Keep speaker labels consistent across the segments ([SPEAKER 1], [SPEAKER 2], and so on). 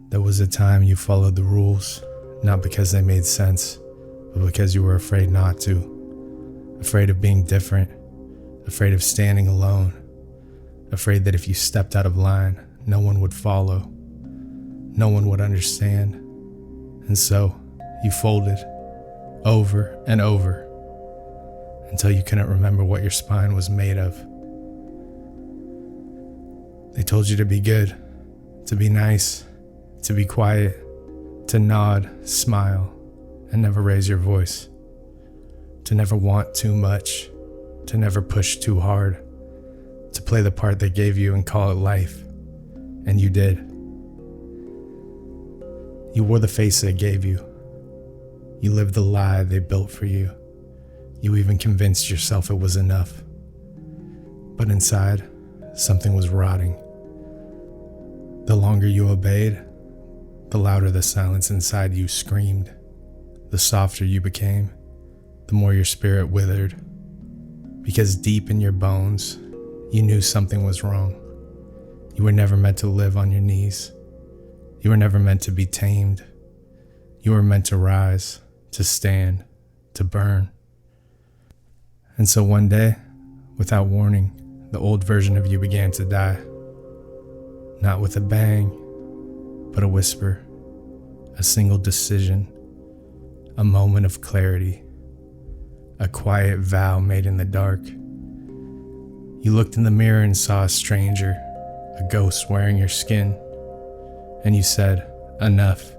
[SPEAKER 1] There was a time you followed the rules, not because they made sense, but because you were afraid not to. Afraid of being different, afraid of standing alone, afraid that if you stepped out of line, no one would follow, no one would understand. And so you folded over and over until you couldn't remember what your spine was made of. They told you to be good, to be nice, to be quiet, to nod, smile, and never raise your voice, to never want too much, to never push too hard, to play the part they gave you and call it life. And you did. You wore the face they gave you. You lived the lie they built for you. You even convinced yourself it was enough. But inside, something was rotting. The longer you obeyed, the louder the silence inside you screamed. The softer you became, the more your spirit withered. Because deep in your bones, you knew something was wrong. You were never meant to live on your knees. You were never meant to be tamed. You were meant to rise, to stand, to burn. And so one day, without warning, the old version of you began to die. Not with a bang, but a whisper, a single decision, a moment of clarity, a quiet vow made in the dark. You looked in the mirror and saw a stranger, a ghost wearing your skin, and you said, enough.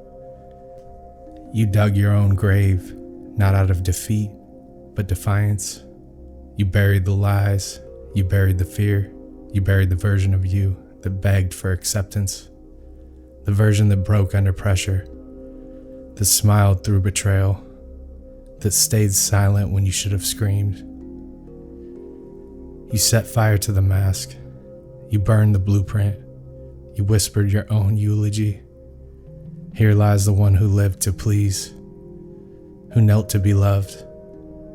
[SPEAKER 1] You dug your own grave, not out of defeat, but defiance. You buried the lies, you buried the fear, you buried the version of you that begged for acceptance, the version that broke under pressure, that smiled through betrayal, that stayed silent when you should have screamed. You set fire to the mask, you burned the blueprint, you whispered your own eulogy. Here lies the one who lived to please, who knelt to be loved,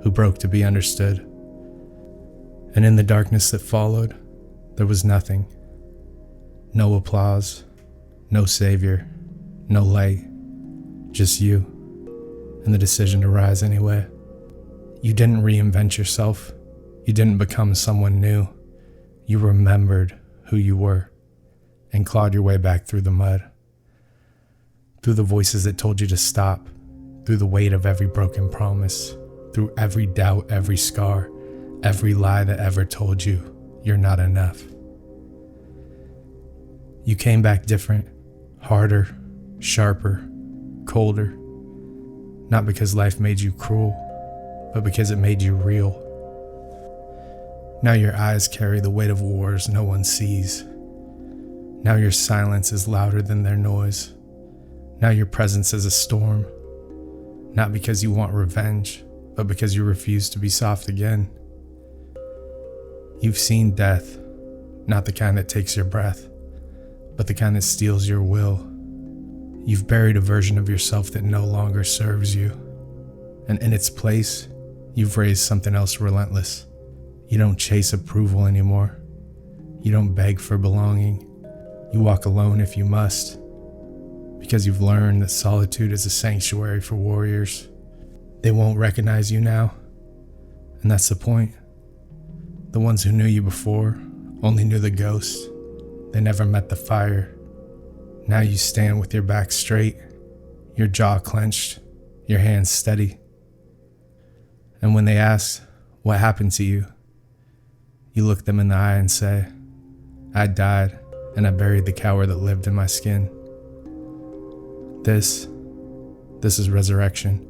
[SPEAKER 1] who broke to be understood. And in the darkness that followed, there was nothing. No applause, no savior, no light, just you, and the decision to rise anyway. You didn't reinvent yourself. You didn't become someone new. You remembered who you were and clawed your way back through the mud, through the voices that told you to stop, through the weight of every broken promise, through every doubt, every scar, every lie that ever told you you're not enough. You came back different, harder, sharper, colder, not because life made you cruel, but because it made you real. Now your eyes carry the weight of wars no one sees. Now your silence is louder than their noise. Now your presence is a storm, not because you want revenge, but because you refuse to be soft again. You've seen death, not the kind that takes your breath, but the kind that steals your will. You've buried a version of yourself that no longer serves you, and in its place, you've raised something else relentless. You don't chase approval anymore. You don't beg for belonging. You walk alone if you must, because you've learned that solitude is a sanctuary for warriors. They won't recognize you now, and that's the point. The ones who knew you before only knew the ghost. They never met the fire. Now you stand with your back straight, your jaw clenched, your hands steady. And when they ask, what happened to you? You look them in the eye and say, I died, and I buried the coward that lived in my skin. This is resurrection.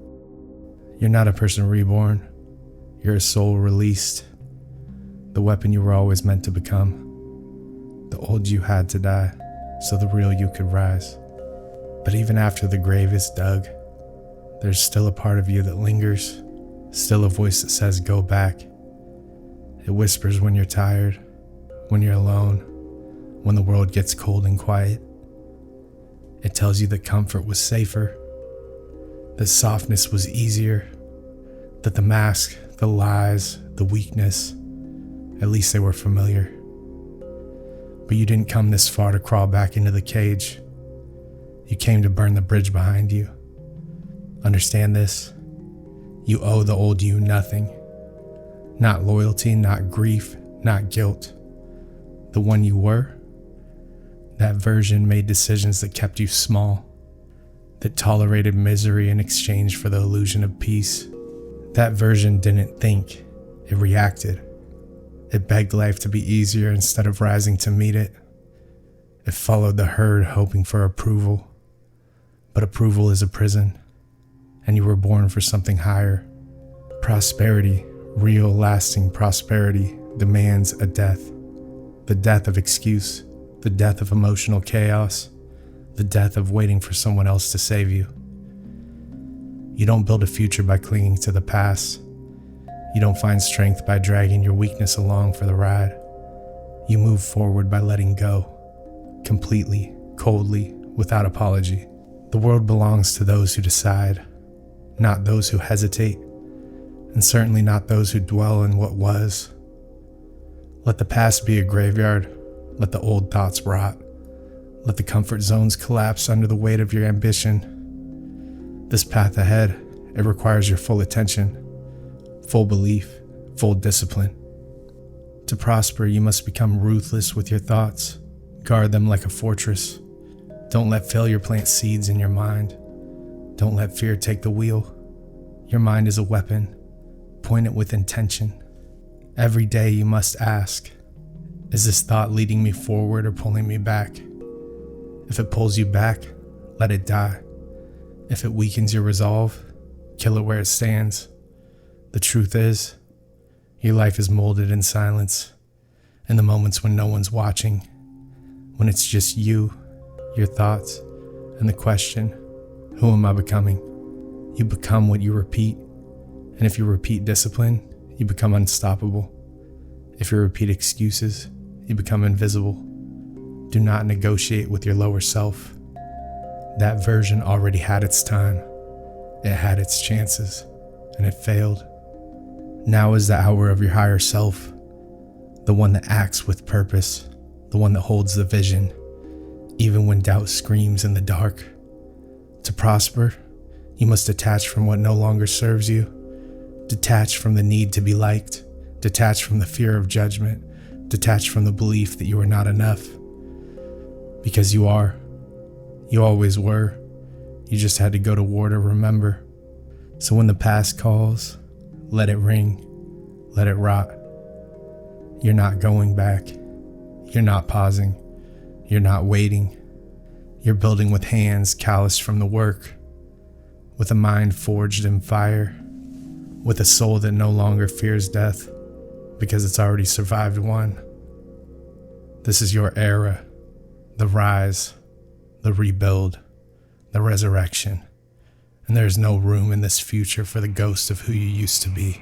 [SPEAKER 1] You're not a person reborn. You're a soul released. The weapon you were always meant to become. The old you had to die, so the real you could rise. But even after the grave is dug, there's still a part of you that lingers, still a voice that says, go back. It whispers when you're tired, when you're alone, when the world gets cold and quiet. It tells you that comfort was safer, that softness was easier, that the mask, the lies, the weakness, at least they were familiar. But you didn't come this far to crawl back into the cage. You came to burn the bridge behind you. Understand this. You owe the old you nothing. Not loyalty, not grief, not guilt. The one you were, that version made decisions that kept you small, that tolerated misery in exchange for the illusion of peace. That version didn't think, it reacted. It begged life to be easier instead of rising to meet it. It followed the herd hoping for approval. But approval is a prison, and you were born for something higher. Prosperity, real lasting prosperity, demands a death. The death of excuse, the death of emotional chaos, the death of waiting for someone else to save you. You don't build a future by clinging to the past. You don't find strength by dragging your weakness along for the ride. You move forward by letting go, completely, coldly, without apology. The world belongs to those who decide, not those who hesitate, and certainly not those who dwell in what was. Let the past be a graveyard. Let the old thoughts rot. Let the comfort zones collapse under the weight of your ambition. This path ahead, it requires your full attention, full belief, full discipline. To prosper, you must become ruthless with your thoughts. Guard them like a fortress. Don't let failure plant seeds in your mind. Don't let fear take the wheel. Your mind is a weapon. Point it with intention. Every day you must ask, is this thought leading me forward or pulling me back? If it pulls you back, let it die. If it weakens your resolve, kill it where it stands. The truth is, your life is molded in silence, in the moments when no one's watching, when it's just you, your thoughts, and the question, who am I becoming? You become what you repeat, and if you repeat discipline, you become unstoppable. If you repeat excuses, you become invisible. Do not negotiate with your lower self. That version already had its time. It had its chances, and it failed. Now is the hour of your higher self, the one that acts with purpose, the one that holds the vision, even when doubt screams in the dark. To prosper, you must detach from what no longer serves you, detach from the need to be liked, detach from the fear of judgment, detach from the belief that you are not enough. Because you are. You always were. You just had to go to war to remember. So when the past calls, let it ring, let it rot. You're not going back. You're not pausing. You're not waiting. You're building with hands calloused from the work, with a mind forged in fire, with a soul that no longer fears death because it's already survived one. This is your era, the rise, the rebuild, the resurrection, and there is no room in this future for the ghost of who you used to be.